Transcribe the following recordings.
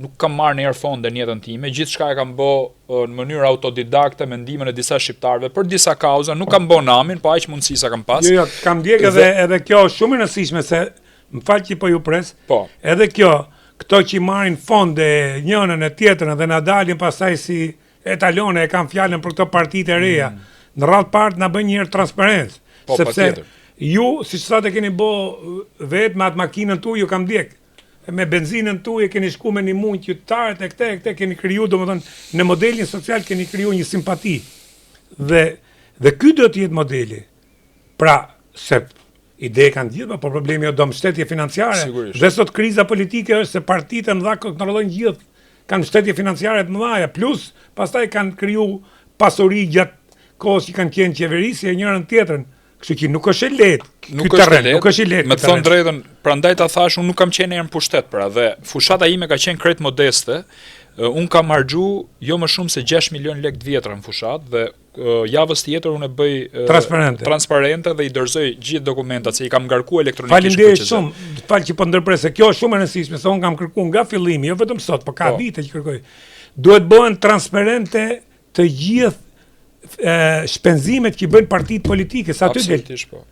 nuk kam marrë ndonjëherë fonde në jetën time, gjithçka e kam bë në mënyrë autodidakte me ndihmën e disa shqiptarëve për disa kauza, nuk kam bën namin, po aq mundësi sa kam pas. Jo, kam ndjek edhe kjo shumë e rëndësishme se më fal që po ju pres. Po. Edhe kjo, këto që marrin fonde njënën e tjetrën dhe na dalin pastaj si etalone e kanë fjalën për këto partitë e reja. Në radh part na bën një herë transparencë. Po, sepse ju, siç thatë keni bë vetë me atë makinën tuaj, ju kam ndjek. Me benzinën tuaj keni shku me një mund qytetarët e këte keni kriju, domethënë në modelin social keni kriju një simpati. Dhe ky do të jetë modeli. Pra, se ide kanë gjithë, por problemi do mbështetje financiare. Sigurisht. Dhe sot kriza politike është se partitë mëdha kontrollojnë gjithë, kanë mbështetje financiare të mëdha, plus pastaj kanë kriju pasuri gjatë kohës që kanë qenë qeverisje njërën tjetrën. Kështu që nuk është e lehtë. Nuk është e lehtë. Me të thënë drejtën, prandaj ta thash, unë nuk kam qenë herë në pushtet, pra, dhe fushata ime ka qenë krejt modeste. Unë kam harxhu jo më shumë se 6 milion lekë të vjetra në fushat dhe javës tjetër unë e bëj transparente dhe i dorëzoj gjithë dokumentat se i kam ngarkuar elektronikisht. Faleminderit shumë. Fal që po ndërpres, se kjo është shumë e rëndësishme, se unë kam kërkuar nga fillimi, jo vetëm sot, por ka vite që kërkoj. Duhet bëhen transparente të gjithë shpenzimet që bëjnë partitë politike, sa aty del. Po.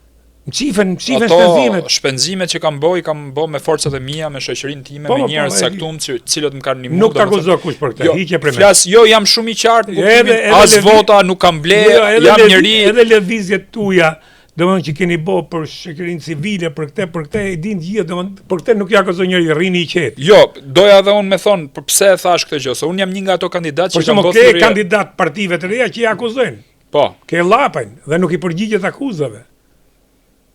Më qifen shpenzimet. Shpenzimet që kam bë me forcat e mia, me shoqërinë time, me njerëz saktum, cilët më kanë ndihmuar. Nuk ta akuzoj kush për këtë. Hiqje për flas, jam shumë i qartë, as vota nuk kam ble, jam njëri. Edhe lëvizjet tuaja, domethënë që keni bë për shoqërinë civile, për këtë e din gjithë, domethënë për këtë nuk ja akuzoj njëri, rrini i qetë. Jo, doja edhe unë me thon, për pse e thash këtë gjë, se unë jam një nga ato kandidatë që kanë bërë thirrje. Por kandidat partive të reja që i akuzojnë. Po. Ke llapën dhe nuk i përgjigjet akuzave.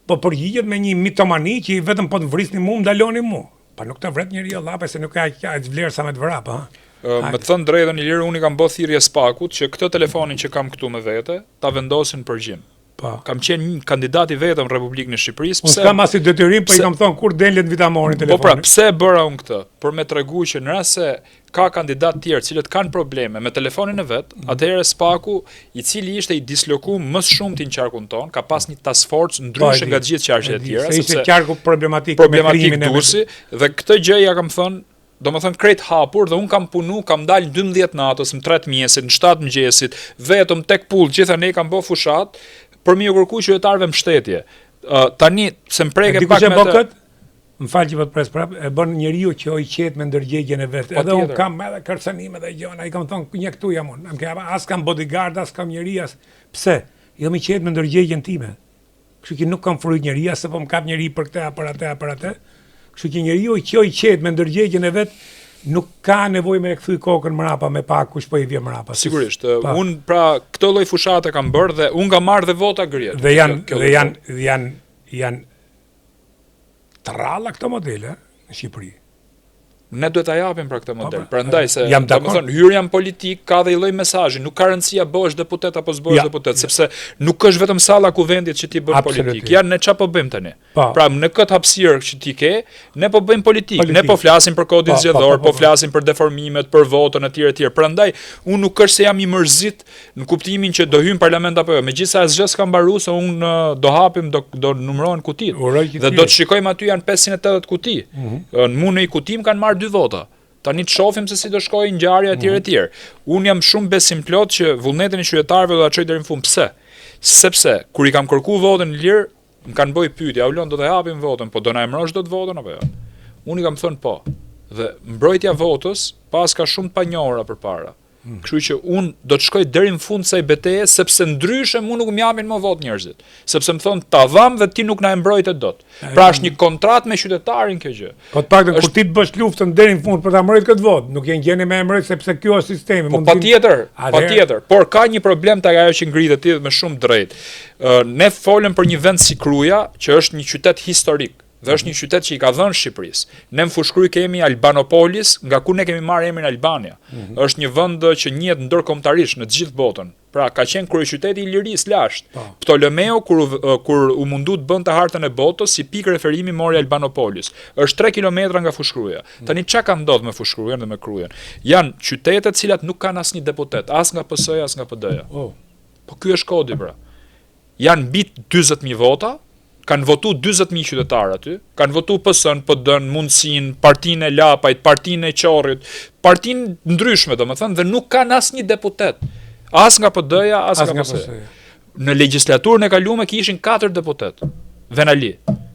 Po përgjigjet me një mitomani që vetëm po të vrisni mua, ndaloni mua. Pa nuk të vret njeriu llapë se nuk ka aq vlerë sa me të vrap, ha. Me të thënë drejtën, Ilir, unë kam bë thirrje spakut që këtë telefonin që kam këtu me vete ta vendosin për gjim. Kam qenë një kandidat i vetëm në Republikën e Shqipërisë. Unë kam as i detyrim, po i kam thonë kur delet vitamorin telefonin. Po pra, pse e bëra unë këtë? Për me tregu që në rast se ka kandidat tjerë cilët kanë probleme me telefonin e vet, atëherë spaku, i cili ishte i dislokuar më shumë tin qarkun ton, ka pas një task force ndryshe nga të gjithë qarqet e tjera, sepse ishte qarku problematik me krimin e Durrësi, dhe këtë gjë ja kam thënë, domethënë krejt hapur, dhe un kam punu, kam dalë 12 natës, në 3 mjesit, në 7 mëngjesit, vetëm tek pull, gjithë ne kam bë fushat për mi u kërku qytetarëve mbështetje. Tani se më preke pak me këtë. Më fal që po të pres prap, e bën njeriu që i qet me ndërgjegjen e vet. Edhe un kam edhe kërcënime dhe gjëra, ai kam thonë një këtu jam unë. As kam bodyguard, as kam njeri as. Pse? Jo më qet me ndërgjegjen time. Kështu që nuk kam frujt njeri, as se po më kap njeri për këtë për atë. Kështu që njeriu që i qet me ndërgjegjen e vet nuk ka nevojë me kthy kokën mrapa me pa kush po i vjen mrapa. Sigurisht. Un pra këtë lloj fushate kam bërë dhe un kam marrë dhe vota gërjet. Dhe janë tralla këto modele në Shqipëri. Ne duhet ta japim për këtë model. Prandaj se domethënë hyrja në politik ka dhe i lloj mesazhi, nuk ka rëndësia bëhesh deputet apo s'bëhesh deputet, sepse nuk është vetëm salla ku vendit që ti bën politik. Ja ne çfarë po bëjmë tani. Pra në këtë hapësirë që ti ke, ne po bëjmë politik. Ne po flasim për kodin zgjedhor, po flasim për deformimet, për votën etj. Prandaj unë nuk është se jam i mërzit në kuptimin që do hym parlament apo jo. Megjithëse asgjë s'ka mbaruar, se unë do hapim, do numërohen kutit. Dhe do të shikojmë aty janë 580 kuti. Në mundi i kutim kanë marrë 2 vota. Tani të shohim se si do shkojë ngjarja etj. Unë jam shumë besim plot që vullnetin e qytetarëve do ta çoj deri në fund. Pse? Sepse kur i kam kërkuar votën lirë, më kanë bëj pyetje, "Ulon, do ta japim votën, po do na emrosh dot votën apo jo?" Unë i kam thënë po. Dhe mbrojtja votës pas ka shumë të panjohura përpara. Kështu që unë do të shkoj deri në fund kësaj betejë, sepse ndryshe mua nuk më japin më votë njerëzit. Sepse më thonë ta dham dhe ti nuk na e mbrojtë dot. Pra është një kontratë me qytetarin kjo gjë. Po të paktën kur ti të bësh luftën deri në fund për ta mbrojtur këtë votë, nuk je gjeni me emëroj sepse kjo është sistemi. Po patjetër, por ka një problem tek ajo që ngritet ti me shumë drejt. Ne folëm për një vend si Kruja, që është një qytet historik. Dhe është një qytet që i ka dhënë Shqipërisë. Ne në Fushkruj kemi Albanopolis, nga ku ne kemi marrë emrin Albania. Është një vend që njihet ndërkombëtarisht në të gjithë botën. Pra ka qenë kryeqyteti i Lirisë lashtë. Ptolemeu kur u mundu të bënte hartën e botës, si pikë referimi mori Albanopolis. Është 3 kilometra nga Fushkruja. Tani çka ka ndodhur me Fushkrujën dhe me Krujën? Janë qytete të cilat nuk kanë asnjë deputet, as nga PS-ja, as nga PD-ja. Po ky është kodi pra. Janë mbi 40.000 vota. kanë votu 40.000 qytetarë aty, kanë votu PS-n, PD-n, Mundsinë, Partinë e Lapajt, Partinë e Qorrit, partinë ndryshme domethënë dhe nuk kanë asnjë deputet. As nga PD-ja, as nga PS-ja. Në legjislaturën e kaluar kishin 4 deputet. Venali.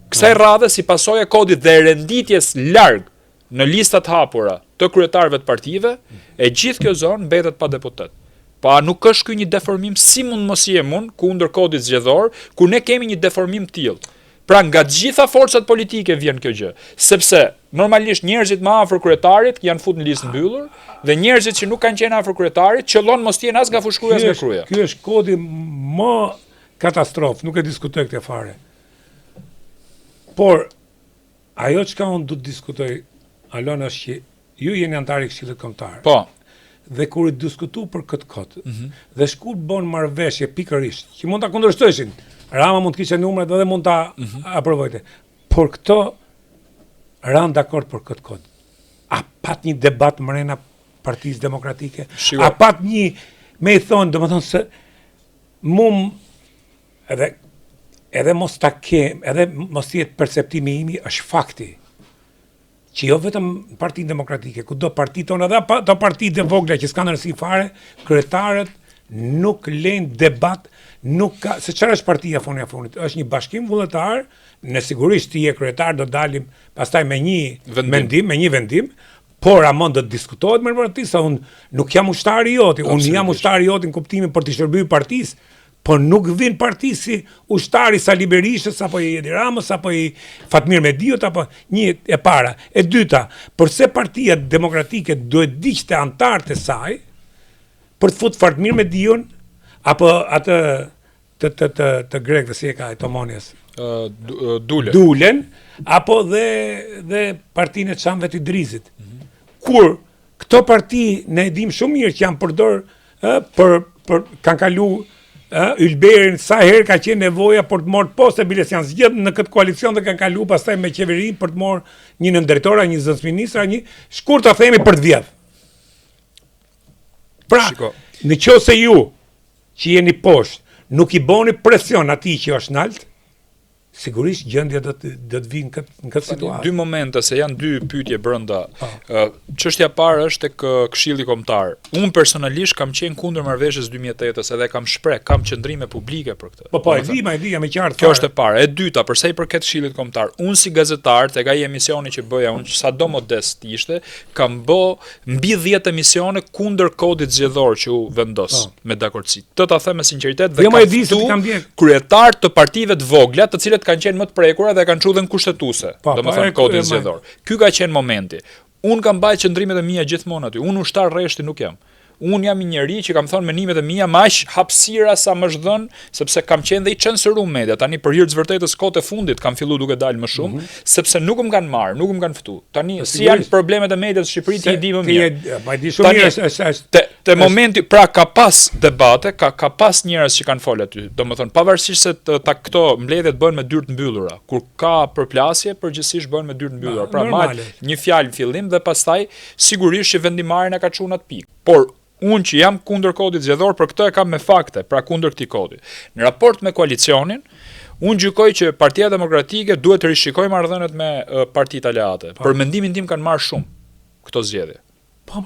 Kësaj radhe si pasojë e kodit dhe renditjes larg në listat hapura të kryetarëve të partive, e gjithë kjo zonë mbetet pa deputet. Pa nuk është ky një deformim si mund mos jem unë kundër kodit zgjedhor, ku ne kemi një deformim të tillë. Pra nga të gjitha forcat politike vjen kjo gjë, sepse normalisht njerëzit më afër kryetarit janë futur në listë mbyllur dhe njerëzit që nuk kanë qenë afër kryetarit qëllon mos të jenë as nga fushkruja as nga kryja. Ky është kodi më katastrofë, nuk e diskutoj këtë fare. Por ajo çka unë do të diskutoj, Alon, është që ju jeni antar i Këshillit Kombëtar. Po. Dhe kur i diskutu për këtë kohë, dhe shkurt bën marrëveshje pikërisht, që mund ta kundërshtojshin. Rama mund të kishte numrat dhe mund ta aprovojte. Por këto ran dakord për këtë kohë. A pat një debat mrena Partisë Demokratike? A pat një, me i thonë, domethënë se edhe mos ta kem, edhe mos jetë perceptimi imi, është fakti që jo vetëm Partinë Demokratike, kudo partitë tonë edhe ato partitë e vogla që s'kanë rëndësi fare, kryetarët nuk lejnë debat, nuk ka, se çfarë është partia foni funit? Është një bashkim vullnetar, ne sigurisht ti je kryetar, do dalim pastaj me një vendim, por amon do të diskutohet me partisë, se unë nuk jam ushtari joti, unë jam ushtari joti në kuptimin për të shërbyer partisë, por nuk vin partisë si ushtari Sali Berishës, apo i Edi Ramës, apo i Fatmir Mediut, apo një e para. E dyta, përse Partia Demokratike duhet diqte antarët e saj për të futur Fatmir Mediun, apo atë të grekëve, si e ka e Tomonjes? Dulen, apo dhe Partinë e Çamëve të Idrizit. Kur këto parti ne e dim shumë mirë që janë përdor për kanë kalu Ylberin sa herë ka qenë nevoja për të marrë poste, biles janë zgjedhur në këtë koalicion dhe kanë kalu pastaj me qeverinë për të marrë një nëndërtora, një zëvendësministra, një shkurt ta themi për të vjedh. Pra, në qoftë se ju që jeni poshtë, nuk i bëni presion atij që është nalt, sigurisht gjendja do të vinë në këtë situatë. Dy momente, se janë dy pyetje brenda. Çështja e parë është tek Këshilli Kombëtar. Unë personalisht kam qenë kundër marrëveshjes 2008-s edhe kam shpreh, kam qendrime publike për këtë. Po, e di jam i qartë. Kjo është e para. E dyta, për sa i përket Këshillit Kombëtar, unë si gazetar, tek ai emisioni që bëja unë, sado modest ishte, kam bë mbi 10 emisione kundër kodit zgjedhor që u vendos me dakordsi. Të ta them me sinqeritet dhe kam kryetar të partive të vogla, të cilët kanë qenë më të prekura dhe kanë çudhën kushtetuese, domethënë kodin zgjedhor. Ky ka qenë momenti. Unë kam mbajtur qendrimet e mia gjithmonë aty. Unë ushtar rreshti nuk jam. Unë jam një njeri që kam thënë menimet e mia me aq hapësira sa më është dhënë, sepse kam qenë dhe i censuruar media. Tani për hir të vërtetës kohët e fundit kam filluar duke dalë më shumë, sepse nuk më kanë marrë, nuk më kanë ftuar. Tani si janë problemet e medias në Shqipëri ti i di më mirë. Ma di shumë mirë te momenti pra ka pas debate, ka pas njerëz që kanë folë aty. Domethënë pavarësisht se këto mbledhjet bëhen me dyert të mbyllura, kur ka përplasje, përgjithsisht bëhen me dyert të mbyllura. Pra marr një fjalë në fillim dhe pastaj sigurisht që vendimarrja na ka çuar atë pikë. Por unë që jam kundër kodit zgjedhor, për këtë e kam me fakte, pra kundër këtij kodi. Në raport me koalicionin, unë gjykoj që Partia Demokratike duhet të rishikojë marrëdhëniet me partitë aleate. Për mendimin tim kanë marrë shumë këto zgjedhje. Po,